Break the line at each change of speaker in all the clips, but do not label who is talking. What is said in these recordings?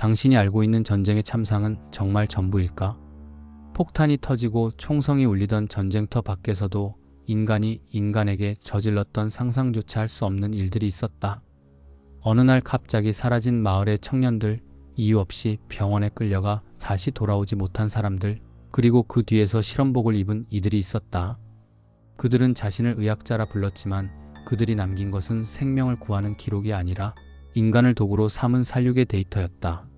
당신이 알고 있는 전쟁의 참상은 정말 전부일까? 폭탄이 터지고 총성이 울리던 전쟁터 밖에서도 인간이 인간에게 저질렀던 상상조차 할 수 없는 일들이 있었다. 어느 날 갑자기 사라진 마을의 청년들, 이유 없이 병원에 끌려가 다시 돌아오지 못한 사람들, 그리고 그 뒤에서 실험복을 입은 이들이 있었다. 그들은 자신을 의학자라 불렀지만 그들이 남긴 것은 생명을 구하는 기록이 아니라 인간을 도구로 삼은 살육의 데이터였다.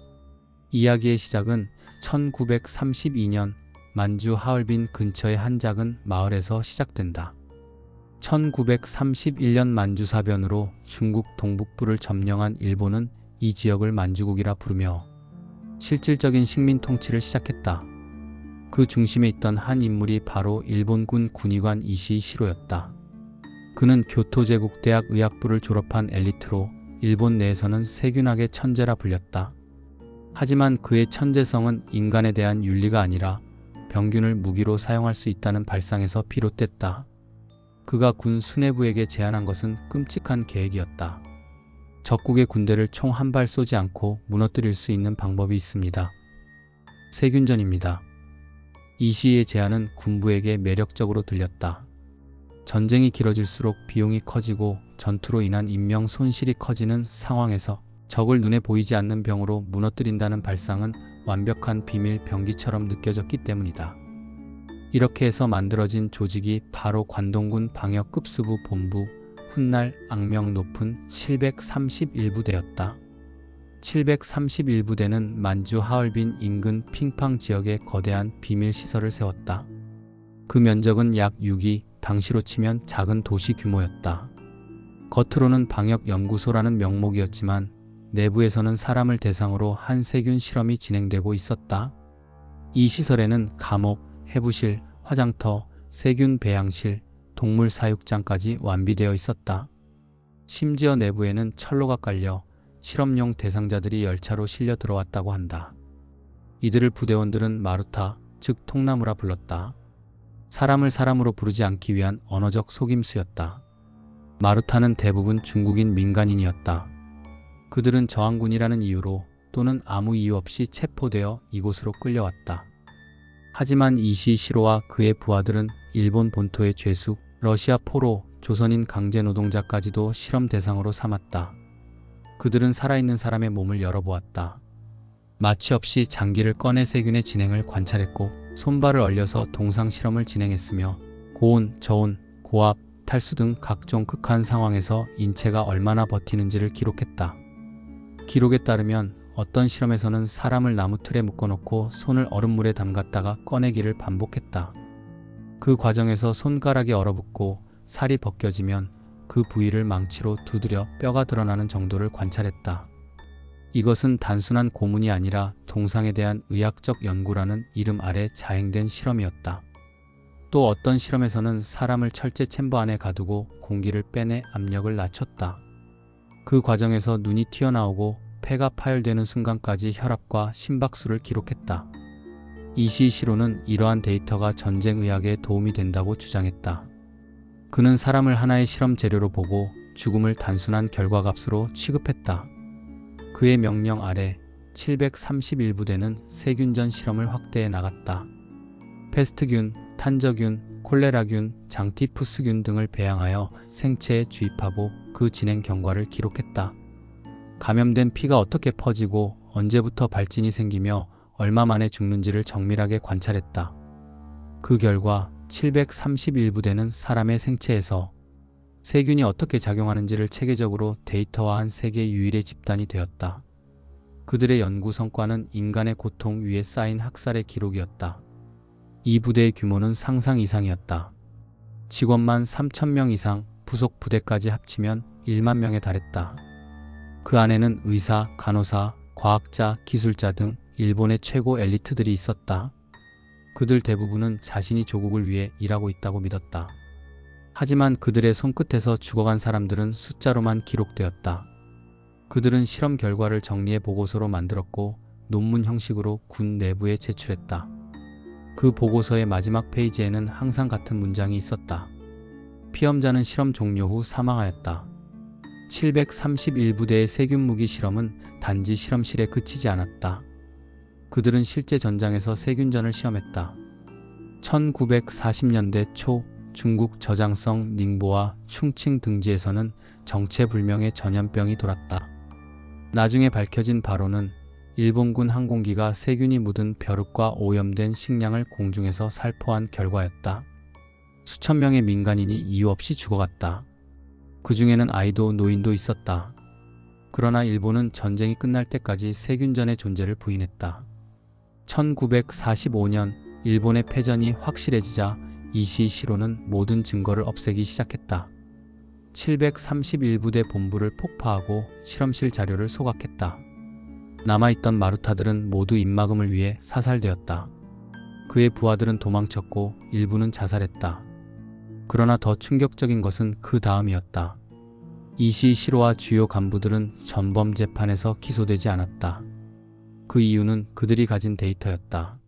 이야기의 시작은 1932년 만주 하얼빈 근처의 한 작은 마을에서 시작된다. 1931년 만주사변으로 중국 동북부를 점령한 일본은 이 지역을 만주국이라 부르며 실질적인 식민 통치를 시작했다. 그 중심에 있던 한 인물이 바로 일본군 군의관 이시이 시로였다. 그는 교토제국대학 의학부를 졸업한 엘리트로 일본 내에서는 세균학의 천재라 불렸다. 하지만 그의 천재성은 인간에 대한 윤리가 아니라 병균을 무기로 사용할 수 있다는 발상에서 비롯됐다. 그가 군 수뇌부에게 제안한 것은 끔찍한 계획이었다. 적국의 군대를 총 한 발 쏘지 않고 무너뜨릴 수 있는 방법이 있습니다. 세균전입니다. 이시의 제안은 군부에게 매력적으로 들렸다. 전쟁이 길어질수록 비용이 커지고 전투로 인한 인명 손실이 커지는 상황에서 적을 눈에 보이지 않는 병으로 무너뜨린다는 발상은 완벽한 비밀 병기처럼 느껴졌기 때문이다. 이렇게 해서 만들어진 조직이 바로 관동군 방역급수부 본부, 훗날 악명 높은 731부대였다. 731부대는 만주 하얼빈 인근 핑팡 지역에 거대한 비밀시설을 세웠다. 그 면적은 약 6이, 당시로 치면 작은 도시 규모였다. 겉으로는 방역연구소라는 명목이었지만 내부에서는 사람을 대상으로 한 세균 실험이 진행되고 있었다. 이 시설에는 감옥, 해부실, 화장터, 세균 배양실, 동물 사육장까지 완비되어 있었다. 심지어 내부에는 철로가 깔려 실험용 대상자들이 열차로 실려 들어왔다고 한다. 이들을 부대원들은 마루타, 즉 통나무라 불렀다. 사람을 사람으로 부르지 않기 위한 언어적 속임수였다. 마루타는 대부분 중국인 민간인이었다. 그들은 저항군이라는 이유로 또는 아무 이유 없이 체포되어 이곳으로 끌려왔다. 하지만 이시 시로와 그의 부하들은 일본 본토의 죄수, 러시아 포로, 조선인 강제 노동자까지도 실험 대상으로 삼았다. 그들은 살아있는 사람의 몸을 열어보았다. 마취 없이 장기를 꺼내 세균의 진행을 관찰했고 손발을 얼려서 동상 실험을 진행했으며 고온, 저온, 고압, 탈수 등 각종 극한 상황에서 인체가 얼마나 버티는지를 기록했다. 기록에 따르면 어떤 실험에서는 사람을 나무 틀에 묶어놓고 손을 얼음물에 담갔다가 꺼내기를 반복했다. 그 과정에서 손가락이 얼어붙고 살이 벗겨지면 그 부위를 망치로 두드려 뼈가 드러나는 정도를 관찰했다. 이것은 단순한 고문이 아니라 동상에 대한 의학적 연구라는 이름 아래 자행된 실험이었다. 또 어떤 실험에서는 사람을 철제 챔버 안에 가두고 공기를 빼내 압력을 낮췄다. 그 과정에서 눈이 튀어나오고 폐가 파열되는 순간까지 혈압과 심박수를 기록했다. 이시이 시로는 이러한 데이터가 전쟁의학에 도움이 된다고 주장했다. 그는 사람을 하나의 실험 재료로 보고 죽음을 단순한 결과값으로 취급했다. 그의 명령 아래 731부대는 세균전 실험을 확대해 나갔다. 패스트균, 탄저균, 콜레라균, 장티푸스균 등을 배양하여 생체에 주입하고 그 진행 경과를 기록했다. 감염된 피가 어떻게 퍼지고 언제부터 발진이 생기며 얼마 만에 죽는지를 정밀하게 관찰했다. 그 결과 731부대는 사람의 생체에서 세균이 어떻게 작용하는지를 체계적으로 데이터화한 세계 유일의 집단이 되었다. 그들의 연구 성과는 인간의 고통 위에 쌓인 학살의 기록이었다. 이 부대의 규모는 상상 이상이었다. 직원만 3,000명 이상, 부속 부대까지 합치면 1만 명에 달했다. 그 안에는 의사, 간호사, 과학자, 기술자 등 일본의 최고 엘리트들이 있었다. 그들 대부분은 자신이 조국을 위해 일하고 있다고 믿었다. 하지만 그들의 손끝에서 죽어간 사람들은 숫자로만 기록되었다. 그들은 실험 결과를 정리해 보고서로 만들었고 논문 형식으로 군 내부에 제출했다. 그 보고서의 마지막 페이지에는 항상 같은 문장이 있었다. 피험자는 실험 종료 후 사망하였다. 731부대의 세균 무기 실험은 단지 실험실에 그치지 않았다. 그들은 실제 전장에서 세균전을 시험했다. 1940년대 초 중국 저장성 닝보와 충칭 등지에서는 정체불명의 전염병이 돌았다. 나중에 밝혀진 바로는 일본군 항공기가 세균이 묻은 벼룩과 오염된 식량을 공중에서 살포한 결과였다. 수천 명의 민간인이 이유 없이 죽어갔다. 그 중에는 아이도 노인도 있었다. 그러나 일본은 전쟁이 끝날 때까지 세균전의 존재를 부인했다. 1945년 일본의 패전이 확실해지자 이시 시로는 모든 증거를 없애기 시작했다. 731부대 본부를 폭파하고 실험실 자료를 소각했다. 남아있던 마루타들은 모두 입막음을 위해 사살되었다. 그의 부하들은 도망쳤고 일부는 자살했다. 그러나 더 충격적인 것은 그 다음이었다. 이시 시로와 주요 간부들은 전범 재판에서 기소되지 않았다. 그 이유는 그들이 가진 데이터였다.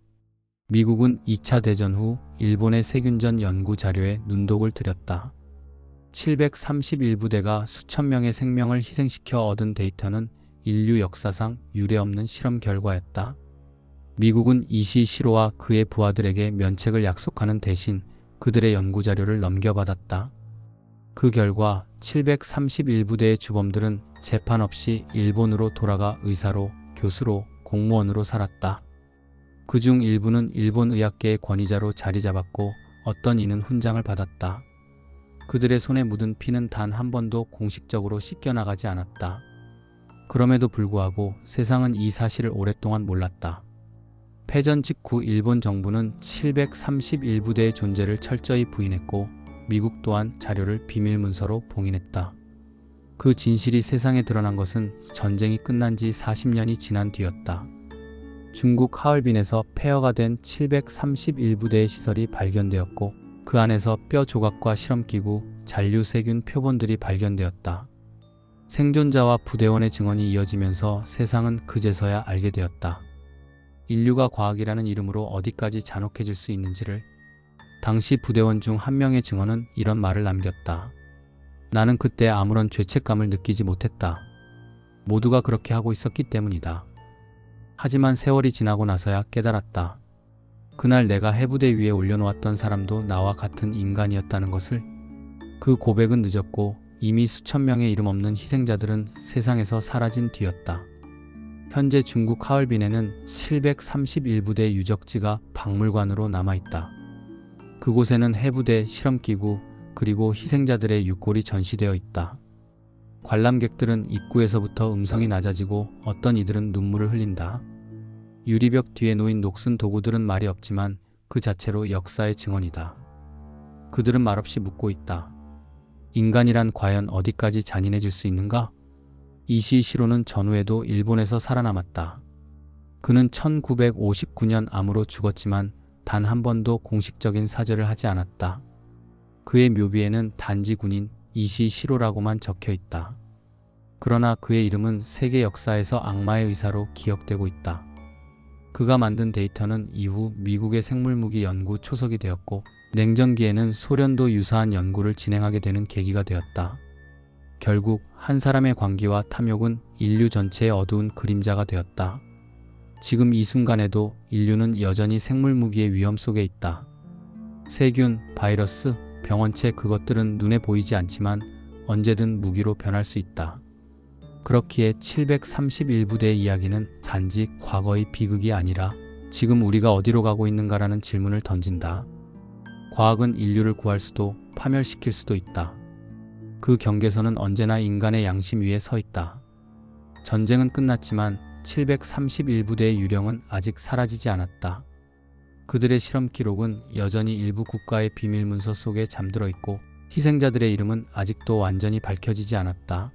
미국은 2차 대전 후 일본의 세균전 연구 자료에 눈독을 들였다. 731부대가 수천 명의 생명을 희생시켜 얻은 데이터는 인류 역사상 유례없는 실험 결과였다. 미국은 이시 시로와 그의 부하들에게 면책을 약속하는 대신 그들의 연구 자료를 넘겨받았다. 그 결과 731부대의 주범들은 재판 없이 일본으로 돌아가 의사로, 교수로, 공무원으로 살았다. 그중 일부는 일본 의학계의 권위자로 자리 잡았고 어떤 이는 훈장을 받았다. 그들의 손에 묻은 피는 단 한 번도 공식적으로 씻겨나가지 않았다. 그럼에도 불구하고 세상은 이 사실을 오랫동안 몰랐다. 패전 직후 일본 정부는 731부대의 존재를 철저히 부인했고 미국 또한 자료를 비밀 문서로 봉인했다. 그 진실이 세상에 드러난 것은 전쟁이 끝난 지 40년이 지난 뒤였다. 중국 하얼빈에서 폐허가 된 731부대의 시설이 발견되었고 그 안에서 뼈 조각과 실험기구, 잔류세균 표본들이 발견되었다. 생존자와 부대원의 증언이 이어지면서 세상은 그제서야 알게 되었다. 인류가 과학이라는 이름으로 어디까지 잔혹해질 수 있는지를. 당시 부대원 중 한 명의 증언은 이런 말을 남겼다. 나는 그때 아무런 죄책감을 느끼지 못했다. 모두가 그렇게 하고 있었기 때문이다. 하지만 세월이 지나고 나서야 깨달았다. 그날 내가 해부대 위에 올려놓았던 사람도 나와 같은 인간이었다는 것을. 그 고백은 늦었고 이미 수천 명의 이름 없는 희생자들은 세상에서 사라진 뒤였다. 현재 중국 하얼빈에는 731부대 유적지가 박물관으로 남아있다. 그곳에는 해부대, 실험기구, 그리고 희생자들의 육골이 전시되어 있다. 관람객들은 입구에서부터 음성이 낮아지고 어떤 이들은 눈물을 흘린다. 유리벽 뒤에 놓인 녹슨 도구들은 말이 없지만 그 자체로 역사의 증언이다. 그들은 말없이 묻고 있다. 인간이란 과연 어디까지 잔인해질 수 있는가? 이시 시로는 전후에도 일본에서 살아남았다. 그는 1959년 암으로 죽었지만 단 한 번도 공식적인 사죄를 하지 않았다. 그의 묘비에는 단지 군인 이시 시로라고만 적혀 있다. 그러나 그의 이름은 세계 역사에서 악마의 의사로 기억되고 있다. 그가 만든 데이터는 이후 미국의 생물무기 연구 초석이 되었고 냉전기에는 소련도 유사한 연구를 진행하게 되는 계기가 되었다. 결국 한 사람의 광기와 탐욕은 인류 전체의 어두운 그림자가 되었다. 지금 이 순간에도 인류는 여전히 생물무기의 위험 속에 있다. 세균, 바이러스, 병원체 그것들은 눈에 보이지 않지만 언제든 무기로 변할 수 있다. 그렇기에 731부대의 이야기는 단지 과거의 비극이 아니라 지금 우리가 어디로 가고 있는가라는 질문을 던진다. 과학은 인류를 구할 수도 파멸시킬 수도 있다. 그 경계선은 언제나 인간의 양심 위에 서 있다. 전쟁은 끝났지만 731부대의 유령은 아직 사라지지 않았다. 그들의 실험 기록은 여전히 일부 국가의 비밀 문서 속에 잠들어 있고 희생자들의 이름은 아직도 완전히 밝혀지지 않았다.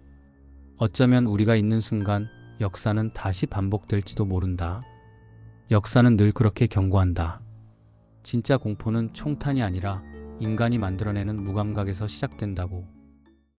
어쩌면 우리가 있는 순간 역사는 다시 반복될지도 모른다. 역사는 늘 그렇게 경고한다. 진짜 공포는 총탄이 아니라 인간이 만들어내는 무감각에서 시작된다고.